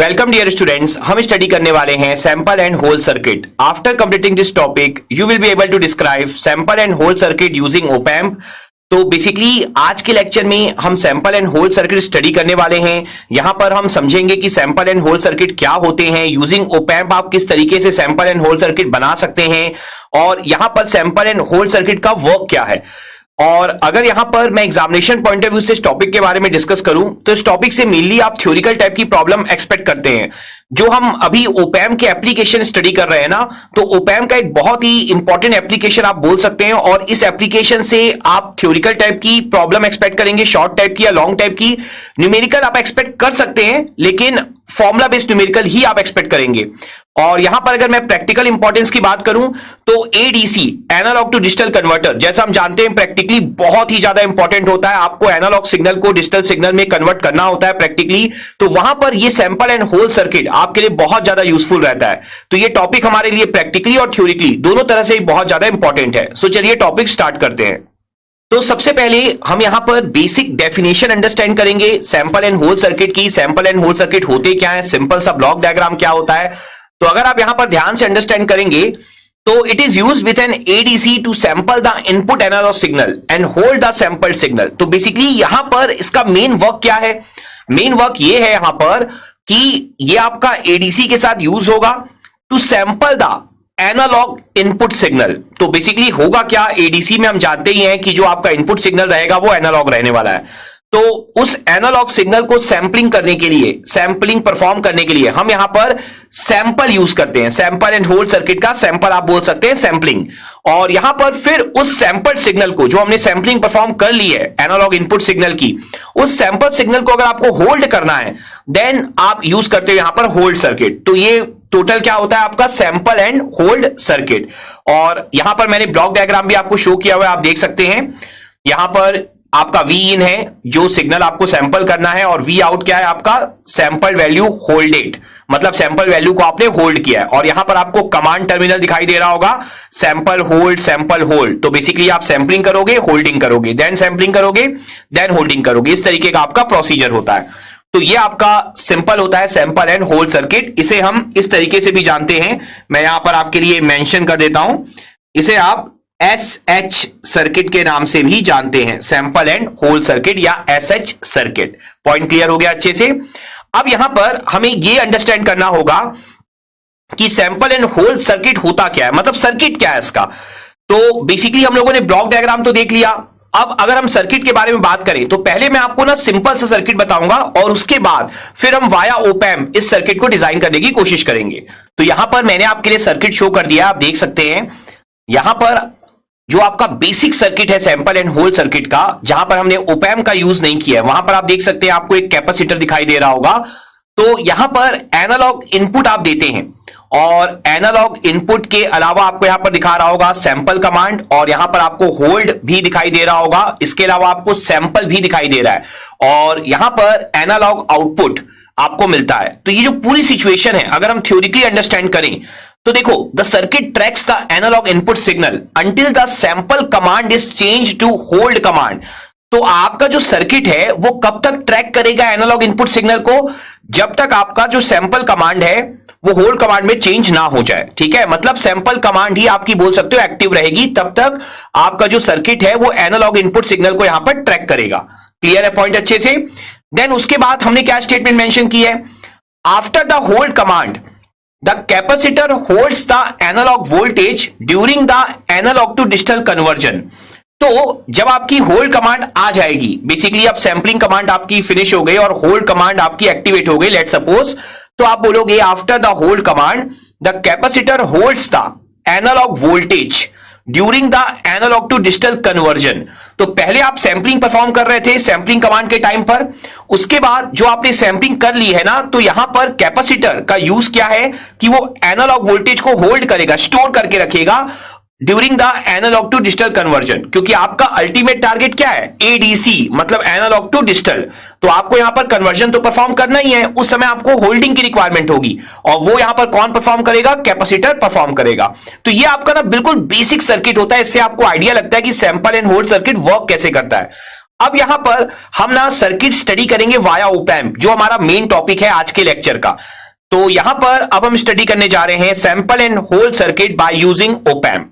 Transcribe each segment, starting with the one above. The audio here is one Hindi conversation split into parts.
वेलकम डियर स्टूडेंट्स, हम स्टडी करने वाले हैं sample and hold circuit. After completing this topic you will be able to describe sample and hold circuit using op amp. तो बेसिकली आज के लेक्चर में हम sample and hold circuit study करने वाले हैं। यहां पर हम समझेंगे कि सैंपल एंड होल सर्किट क्या होते हैं, यूजिंग ओप एम्प आप किस तरीके से सैंपल एंड होल सर्किट बना सकते हैं, और यहां पर सैंपल एंड होल सर्किट का वर्क क्या है। और अगर यहां पर मैं एग्जामिनेशन पॉइंट ऑफ व्यू से इस टॉपिक के बारे में डिस्कस करूं तो इस टॉपिक से मेनली आप थ्योरिकल टाइप की प्रॉब्लम एक्सपेक्ट करते हैं। जो हम अभी ओपैम के एप्लीकेशन स्टडी कर रहे हैं ना, तो ओपैम का एक बहुत ही इंपॉर्टेंट एप्लीकेशन आप बोल सकते हैं, और इस एप्लीकेशन से आप थ्योरिकल टाइप की प्रॉब्लम एक्सपेक्ट करेंगे, शॉर्ट टाइप की या लॉन्ग टाइप की। न्यूमेरिकल आप एक्सपेक्ट कर सकते हैं, लेकिन फॉर्मुला बेस्ड न्यूमेरिकल ही आप एक्सपेक्ट करेंगे। और यहां पर अगर मैं प्रैक्टिकल इंपॉर्टेंस की बात करूं तो ADC, analogue to digital converter, जैसा हम जानते हैं प्रैक्टिकली बहुत ही ज्यादा इंपॉर्टेंट होता है। आपको एनालॉग सिग्नल को डिजिटल सिग्नल में कन्वर्ट करना होता है प्रैक्टिकली, तो वहां पर ये सैंपल एंड होल सर्किट आपके लिए बहुत ज्यादा यूजफुल रहता है। तो ये टॉपिक हमारे लिए प्रैक्टिकली और थ्योरिकली दोनों तरह से बहुत ज्यादा इंपॉर्टेंट है। सो चलिए टॉपिक स्टार्ट करते हैं। तो सबसे पहले हम यहां पर बेसिक डेफिनेशन अंडरस्टैंड करेंगे सैंपल एंड होल सर्किट की। सैंपल एंड होल सर्किट होते क्या है, सिंपल सा ब्लॉक डायग्राम क्या होता है। तो अगर आप यहां पर ध्यान से अंडरस्टैंड करेंगे तो it is used with an ADC to sample the input analogue signal and hold the sampled signal. तो बेसिकली यहां पर इसका मेन वर्क क्या है, मेन वर्क ये है यहां पर कि ये आपका एडीसी के साथ यूज होगा to sample the analogue input signal. तो बेसिकली होगा क्या, एडीसी में हम जानते ही हैं कि जो आपका इनपुट सिग्नल रहेगा वो एनालॉग रहने वाला है। तो उस एनालॉग सिग्नल को सैंपलिंग करने के लिए, सैंपलिंग परफॉर्म करने के लिए हम यहां पर सैंपल यूज करते हैं। सैंपल एंड होल्ड सर्किट का सैंपल आप बोल सकते हैं सैंपलिंग। और यहां पर फिर उस सैंपल सिग्नल को, जो हमने सैंपलिंग परफॉर्म कर ली है एनालॉग इनपुट सिग्नल की, उस सैंपल सिग्नल को अगर आपको होल्ड करना है देन आप यूज करते हो यहां पर होल्ड सर्किट। तो ये टोटल क्या होता है आपका सैंपल एंड होल्ड सर्किट। और यहां पर मैंने ब्लॉक डायग्राम भी आपको शो किया हुआ है, आप देख सकते हैं। यहां पर आपका वी इन है जो सिग्नल आपको सैंपल करना है, और वी आउट क्या है आपका सैंपल वैल्यू होल्डेड, मतलब सैंपल वैल्यू को आपने होल्ड किया है। और यहां पर आपको कमांड टर्मिनल दिखाई दे रहा होगा सैंपल होल्ड। तो बेसिकली आप सैंपलिंग करोगे, होल्डिंग करोगे, देन सैंपलिंग करोगे, देन होल्डिंग करोगे। इस तरीके का आपका प्रोसीजर होता है। तो ये आपका सिंपल होता है सैंपल एंड होल्ड सर्किट। इसे हम इस तरीके से भी जानते हैं, मैं यहां पर आपके लिए मेंशन कर देता हूं, इसे आप एसएच सर्किट के नाम से भी जानते हैं, सैंपल एंड होल्ड सर्किट या एसएच सर्किट। पॉइंट क्लियर हो गया अच्छे से। अब यहां पर हमें यह अंडरस्टैंड करना होगा कि सैंपल एंड होल्ड सर्किट होता क्या है, मतलब सर्किट क्या है इसका। तो बेसिकली हम लोगों ने ब्लॉक डायग्राम तो देख लिया। अब अगर हम सर्किट के बारे में बात करें तो पहले मैं आपको ना सिंपल सा सर्किट बताऊंगा, और उसके बाद फिर हम वाया ओप एम्प इस सर्किट को डिजाइन करने की कोशिश करेंगे। तो यहां पर मैंने आपके लिए सर्किट शो कर दिया, आप देख सकते हैं। यहां पर जो आपका बेसिक सर्किट है सैंपल एंड होल्ड सर्किट का, जहां पर हमने ओप एम्प का यूज नहीं किया है, वहां पर आप देख सकते हैं आपको एक कैपेसिटर दिखाई दे रहा होगा। तो यहां पर एनालॉग इनपुट आप देते हैं, और एनालॉग इनपुट के अलावा आपको यहां पर दिखा रहा होगा सैंपल कमांड, और यहां पर आपको होल्ड भी दिखाई दे रहा होगा। इसके अलावा आपको सैंपल भी दिखाई दे रहा है, और यहां पर एनालॉग आउटपुट आपको मिलता है। तो ये जो पूरी सिचुएशन है अगर हम थ्योरिकली अंडरस्टैंड करें तो देखो, the circuit tracks the analogue input signal until the sample command is change to hold command. तो आपका जो सर्किट है वो कब तक ट्रैक करेगा एनालॉग इनपुट सिग्नल को, जब तक आपका जो सैंपल कमांड है वो होल्ड कमांड में चेंज ना हो जाए। ठीक है, मतलब सैंपल कमांड ही आपकी बोल सकते हो एक्टिव रहेगी, तब तक आपका जो सर्किट है वो एनालॉग इनपुट सिग्नल को यहां पर ट्रैक करेगा। क्लियर है पॉइंट अच्छे से। देन उसके बाद हमने क्या स्टेटमेंट मेंशन की है, after the hold command the capacitor holds the analogue voltage during the analogue to digital conversion. तो जब आपकी होल्ड कमांड आ जाएगी, बेसिकली अब सैंपलिंग कमांड आपकी फिनिश हो गई और होल्ड कमांड आपकी एक्टिवेट हो गई, लेट सपोज, तो आप बोलोगे after the hold command the capacitor holds the analogue voltage during the analogue to digital conversion. तो पहले आप सैंपलिंग परफॉर्म कर रहे थे सैंपलिंग कमांड के टाइम पर, उसके बाद जो आपने सैंपलिंग कर ली है ना, तो यहां पर कैपेसिटर का यूज क्या है कि वो एनालॉग वोल्टेज को होल्ड करेगा, स्टोर करके रखेगा during the analogue to digital conversion, क्योंकि आपका अल्टीमेट टारगेट क्या है, एडीसी, मतलब एनालॉग टू डिजिटल। तो आपको यहां पर कन्वर्जन तो परफॉर्म करना ही है, उस समय आपको होल्डिंग की रिक्वायरमेंट होगी, और वो यहां पर कौन परफॉर्म करेगा, कैपेसिटर परफॉर्म करेगा। तो ये आपका ना बिल्कुल बेसिक सर्किट होता है, इससे आपको आइडिया लगता है कि sample and hold circuit work कैसे करता है। अब यहां पर हम ना सर्किट स्टडी करेंगे वाया ओप एम्प, जो हमारा मेन टॉपिक है आज के लेक्चर का। तो यहां पर अब हम स्टडी करने जा रहे हैं sample and hold circuit by using op amp.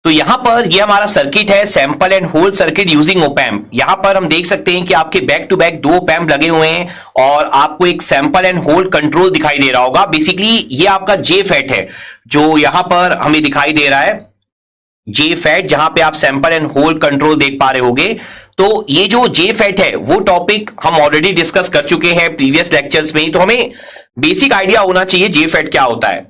तो यहां पर ये हमारा सर्किट है sample and hold circuit using op amp. यहां पर हम देख सकते हैं कि आपके बैक टू बैक दो ओप एम्प लगे हुए हैं और आपको एक सैंपल एंड होल कंट्रोल दिखाई दे रहा होगा। बेसिकली ये आपका जे फैट है जो यहां पर हमें दिखाई दे रहा है, जे फैट, जहां पे आप सैंपल एंड होल कंट्रोल देख पा रहे होगे। तो ये जो जे फैट है वो टॉपिक हम ऑलरेडी डिस्कस कर चुके हैं प्रीवियस लेक्चर्स में, तो हमें बेसिक आइडिया होना चाहिए जे फैट क्या होता है।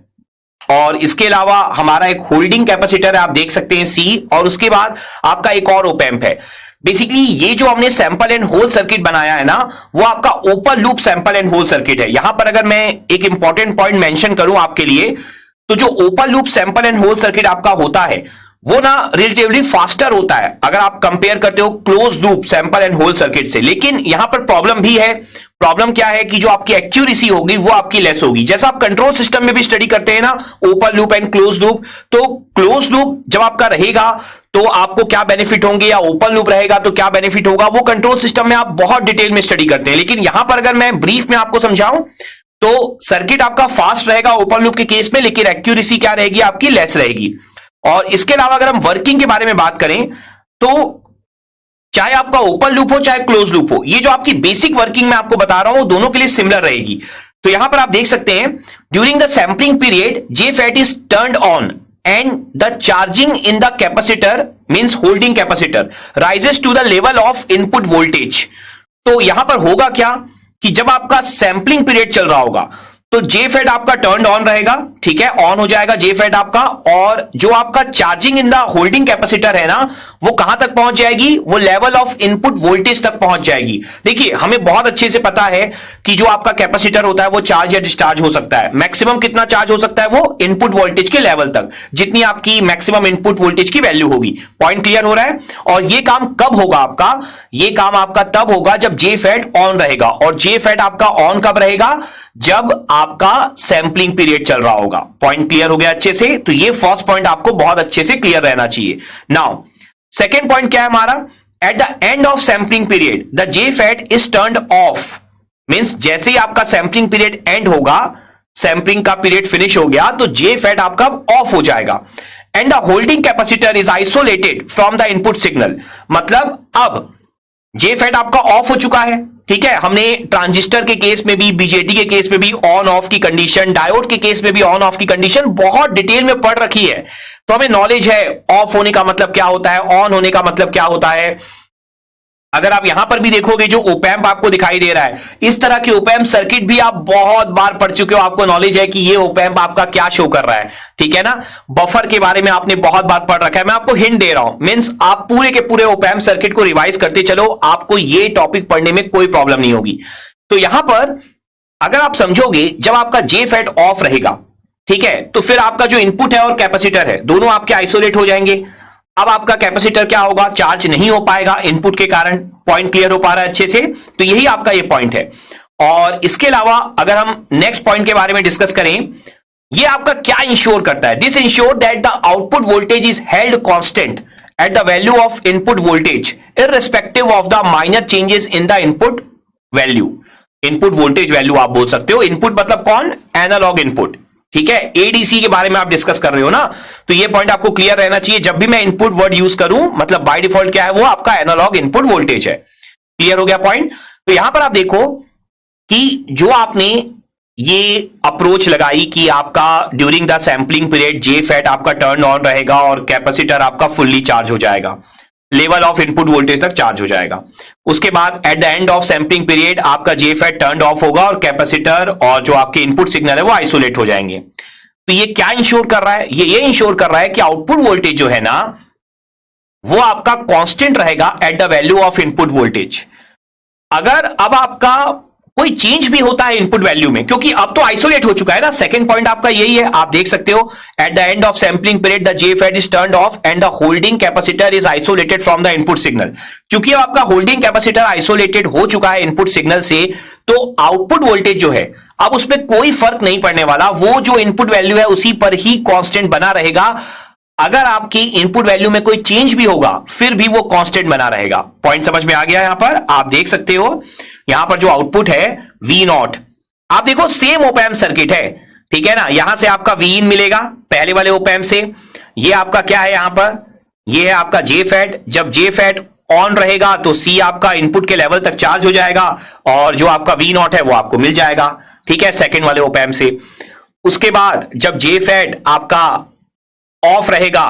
और इसके अलावा हमारा एक होल्डिंग कैपेसिटर है, आप देख सकते हैं सी, और उसके बाद आपका एक और ओप एम्प है। बेसिकली ये जो हमने सैंपल एंड होल सर्किट बनाया है ना, वो आपका open loop sample and hold circuit है। यहां पर अगर मैं एक इंपॉर्टेंट पॉइंट मेंशन करूं आपके लिए, तो जो open loop sample and hold circuit आपका होता है वो ना रिलेटिवली फास्टर होता है अगर आप कंपेयर करते हो close loop sample and hold circuit से। लेकिन यहां पर प्रॉब्लम भी है। प्रॉब्लम क्या है कि जो आपकी एक्यूरेसी होगी वो आपकी लेस होगी। जैसा आप कंट्रोल सिस्टम में भी स्टडी करते हैं ना, open loop and close loop, तो क्लोज लूप जब आपका रहेगा तो आपको क्या बेनिफिट होंगे, या ओपन लूप रहेगा तो क्या बेनिफिट होगा, वो कंट्रोल सिस्टम में आप बहुत डिटेल में स्टडी करते हैं। लेकिन यहां पर अगर मैं ब्रीफ में आपको समझाऊं तो सर्किट आपका फास्ट रहेगा ओपन लूप के केस में, लेकिन एक्यूरेसी क्या रहेगी, आपकी लेस रहेगी। और इसके अलावा अगर हम वर्किंग के बारे में बात करें तो चाहे आपका ओपन लूप हो चाहे क्लोज लूप हो, ये जो आपकी बेसिक वर्किंग मैं आपको बता रहा हूं दोनों के लिए सिमिलर रहेगी। तो यहां पर आप देख सकते हैं during the sampling period J FET is turned on and the charging in the capacitor means holding capacitor rises to the level of input voltage. तो यहां पर होगा क्या कि जब आपका सैंपलिंग पीरियड चल रहा होगा तो जे फैट आपका टर्न ऑन रहेगा, ठीक है, ऑन हो जाएगा जे फैट आपका, और जो आपका charging in the holding capacitor है ना, वो कहां तक पहुंच जाएगी, वो लेवल ऑफ इनपुट वोल्टेज तक पहुंच जाएगी। देखिए हमें बहुत अच्छे से पता है कि जो आपका कैपेसिटर होता है वो चार्ज या डिस्चार्ज हो सकता है। मैक्सिमम कितना चार्ज हो सकता है, वो इनपुट वोल्टेज के लेवल तक, जितनी आपकी मैक्सिमम इनपुट वोल्टेज की वैल्यू होगी। पॉइंट क्लियर हो रहा है। और ये काम कब होगा आपका, ये काम आपका तब होगा जब जे फैट ऑन रहेगा। और जे फैट आपका ऑन कब रहेगा, जब आपका सैंपलिंग पीरियड चल रहा होगा। पॉइंट क्लियर हो गया अच्छे से। तो ये फर्स्ट पॉइंट आपको बहुत अच्छे से क्लियर रहना चाहिए। नाउ सेकेंड पॉइंट क्या है हमारा, at the end of sampling period the J FET is turned of. Means जैसे ही आपका सैंपलिंग पीरियड एंड होगा, सैंपलिंग का पीरियड फिनिश हो गया, तो जे फैट आपका ऑफ हो जाएगा। And the holding capacitor is isolated from the input signal. मतलब अब जे फैट आपका ऑफ हो चुका है, ठीक है। हमने ट्रांजिस्टर के केस में भी, बीजेटी के केस में भी ऑन ऑफ की कंडीशन, डायोड के केस में भी ऑन ऑफ की कंडीशन बहुत डिटेल में पढ़ रखी है। तो हमें नॉलेज है ऑफ होने का मतलब क्या होता है, ऑन होने का मतलब क्या होता है। अगर आप यहां पर भी देखोगे जो ओप एम्प आपको दिखाई दे रहा है, इस तरह के ओप एम्प सर्किट भी आप बहुत बार पढ़ चुके हो, आपको नॉलेज है कि ये ओप एम्प आपका क्या शो कर रहा है, ठीक है ना। बफर के बारे में आपने बहुत बार पढ़ रखा है, मैं आपको हिंट दे रहा हूं। मींस आप पूरे के पूरे ओप एम्प सर्किट को रिवाइज करते चलो, आपको ये टॉपिक पढ़ने में कोई प्रॉब्लम नहीं होगी। तो यहां पर अगर आप समझोगे, जब आपका जे फैट ऑफ रहेगा, ठीक है, तो फिर आपका जो इनपुट है और कैपेसिटर है दोनों आपके आइसोलेट हो जाएंगे। अब आपका कैपेसिटर क्या होगा, चार्ज नहीं हो पाएगा इनपुट के कारण। पॉइंट क्लियर हो पा रहा है अच्छे से। तो यही आपका ये पॉइंट है। और इसके अलावा अगर हम नेक्स्ट पॉइंट के बारे में डिस्कस करें, ये आपका क्या इंश्योर करता है, this ensure that the output voltage is held constant at the value of input voltage irrespective of the minor changes in the input value. Input voltage value आप बोल सकते हो। इनपुट मतलब कौन, एनालॉग इनपुट, ठीक है। एडीसी के बारे में आप डिस्कस कर रहे हो ना, तो ये पॉइंट आपको क्लियर रहना चाहिए। जब भी मैं इनपुट वर्ड यूज करूं, मतलब बाय डिफॉल्ट क्या है, वो आपका एनालॉग इनपुट वोल्टेज है। क्लियर हो गया पॉइंट। तो यहां पर आप देखो कि जो आपने ये अप्रोच लगाई कि आपका during the sampling period J fat आपका टर्न ऑन रहेगा और कैपेसिटर आपका फुल्ली चार्ज हो जाएगा, लेवल ऑफ इनपुट वोल्टेज तक चार्ज हो जाएगा। उसके बाद at the end of sampling period आपका जे फैट टर्न ऑफ होगा और कैपेसिटर और जो आपके इनपुट सिग्नल है वो आइसोलेट हो जाएंगे। तो ये क्या इंश्योर कर रहा है, ये इंश्योर कर रहा है कि आउटपुट वोल्टेज जो है ना, वो आपका कांस्टेंट रहेगा at the value of input voltage. अगर अब आपका कोई चेंज भी होता है इनपुट वैल्यू में, क्योंकि अब तो आइसोलेट हो चुका है ना, सेकंड पॉइंट आपका यही है। आप देख सकते हो at the end of sampling period the J FET is turned of and the holding capacitor is isolated from the input signal. क्योंकि अब आपका होल्डिंग कैपेसिटर आइसोलेटेड हो चुका है इनपुट सिग्नल से, तो आउटपुट वोल्टेज जो है अब उसमें कोई फर्क नहीं पड़ने वाला, वो जो इनपुट वैल्यू है उसी पर ही कांस्टेंट बना रहेगा अगर आपकी इनपुट वैल्यू में कोई चेंज भी होगा फिर भी वो कांस्टेंट बना रहेगा। पॉइंट समझ में आ गया? यहां पर आप देख सकते हो, यहां पर जो आउटपुट है वी नॉट, आप देखो सेम ओपैम्प सर्किट है, ठीक है ना। यहां से आपका वी इन मिलेगा पहले वाले ओपैम्प से। ये आपका क्या है यहां पर, ये है आपका जे फैट। जब जे फैट ऑन रहेगा तो सी आपका इनपुट के लेवल तक चार्ज हो जाएगा और जो आपका वी नॉट है वो आपको मिल जाएगा, ठीक है, सेकंड वाले ओपैम्प से। उसके बाद जब जे फैट आपका ऑफ रहेगा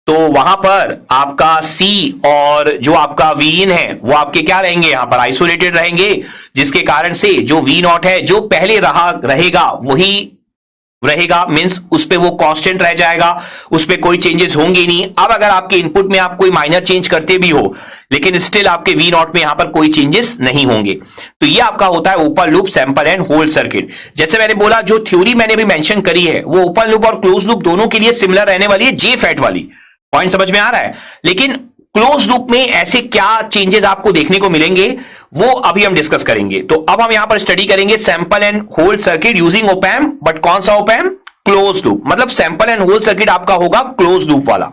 तो वहां पर आपका सी और जो आपका वी इन है वो आपके क्या रहेंगे, यहां पर आइसोलेटेड रहेंगे, जिसके कारण से जो वी नॉट है जो पहले रहेगा वही रहेगा, मींस उस पे वो कांस्टेंट रह जाएगा, उस पे कोई चेंजेस होंगे नहीं। अब अगर आपके इनपुट में आप कोई माइनर चेंज करते भी हो लेकिन स्टिल आपके वी नॉट में यहां पर कोई चेंजेस नहीं होंगे। तो ये आपका होता है open loop sample and hold circuit. जैसे मैंने बोला, जो थ्योरी मैंने भी मेंशन करी है वो ओपन लूप और क्लोज लूप दोनों के लिए सिमिलर रहने वाली है, जे फैट वाली। पॉइंट समझ में आ रहा है? लेकिन क्लोज लूप में ऐसे क्या चेंजेस आपको देखने को मिलेंगे वो अभी हम डिस्कस करेंगे। तो अब हम यहां पर स्टडी करेंगे sample and hold circuit using op-amp, but कौन सा ओपैम्प? Close loop. मतलब सैंपल एंड होल्ड सर्किट आपका होगा क्लोज लूप वाला।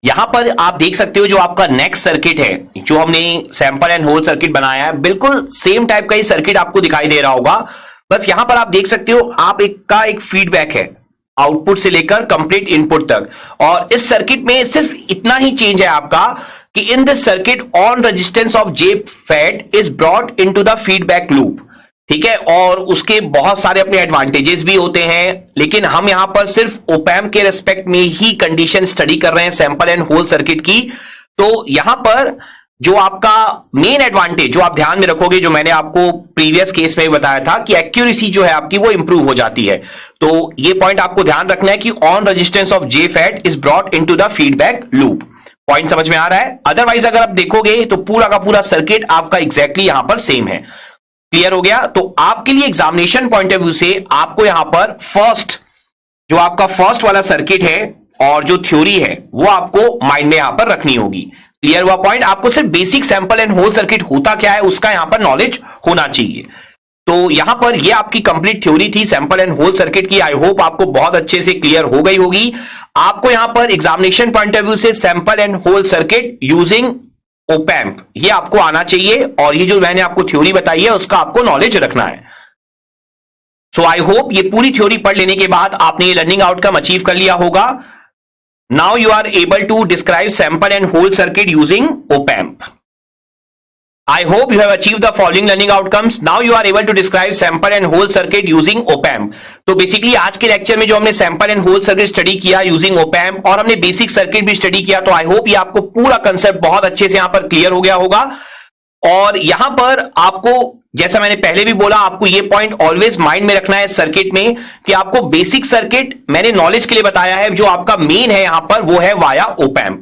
यहां पर आप देख सकते हो जो आपका नेक्स्ट सर्किट है, जो हमने सैंपल एंड होल्ड सर्किट बनाया है, बिल्कुल सेम टाइप का ही सर्किट आपको दिखाई दे रहा होगा। बस यहां पर आप देख सकते हो आप एक फीडबैक है आउटपुट से लेकर कंप्लीट इनपुट तक। और इस सर्किट में सिर्फ इतना ही चेंज है आपका कि in this circuit on resistance of J FET is brought into the feedback loop, ठीक है। और उसके बहुत सारे अपने एडवांटेजेस भी होते हैं, लेकिन हम यहां पर सिर्फ ओपैम्प के रेस्पेक्ट में ही कंडीशन स्टडी कर रहे हैं सैंपल एंड होल्ड सर्किट की। तो यहां पर जो आपका मेन एडवांटेज जो आप ध्यान में रखोगे, जो मैंने आपको प्रीवियस केस में बताया था कि एक्यूरेसी जो है आपकी वो इंप्रूव हो जाती है। तो ये पॉइंट आपको ध्यान रखना है कि on resistance of J FET is brought into the feedback loop. Point समझ में आ रहा है? अदरवाइज अगर आप देखोगे तो पूरा का पूरा सर्किट आपका एग्जैक्टली यहां पर सेम है। क्लियर हो गया? तो आपके लिए एग्जामिनेशन पॉइंट ऑफ व्यू से आपको यहां पर फर्स्ट जो आपका फर्स्ट वाला सर्किट है और जो थ्योरी है वो आपको माइंड में यहां पर रखनी होगी। क्लियर हुआ पॉइंट? आपको सिर्फ basic sample and hold circuit होता क्या है उसका यहां पर नॉलेज होना चाहिए। तो यहां पर ये आपकी कंप्लीट थ्योरी थी सैंपल एंड होल सर्किट की। आई होप आपको बहुत अच्छे से क्लियर हो गई होगी। आपको यहां पर एग्जामिनेशन पॉइंट ऑफ व्यू से sample and hold circuit using op amp ये आपको आना चाहिए, और ये जो मैंने आपको थ्योरी बताई है उसका आपको नॉलेज रखना है। सो आई होप ये पूरी थ्योरी पढ़ लेने के बाद आपने ये लर्निंग आउटकम अचीव कर लिया होगा। Now you are able to describe sample and hold circuit using op amp. I hope you have achieved the following learning outcomes. Now you are able to describe sample and whole circuit using op-amp. तो बेसिकली आज के लेक्चर में जो हमने sample and hold circuit study किया यूजिंग op-amp और हमने बेसिक सर्किट भी स्टडी किया, तो आई होप ये आपको पूरा कंसेप्ट बहुत अच्छे से यहां पर क्लियर हो गया होगा। और यहां पर आपको, जैसा मैंने पहले भी बोला, आपको ये पॉइंट ऑलवेज माइंड में रखना है सर्किट में कि आपको बेसिक सर्किट मैंने नॉलेज के लिए बताया है, जो आपका मेन है यहां पर वो है वाया op-amp।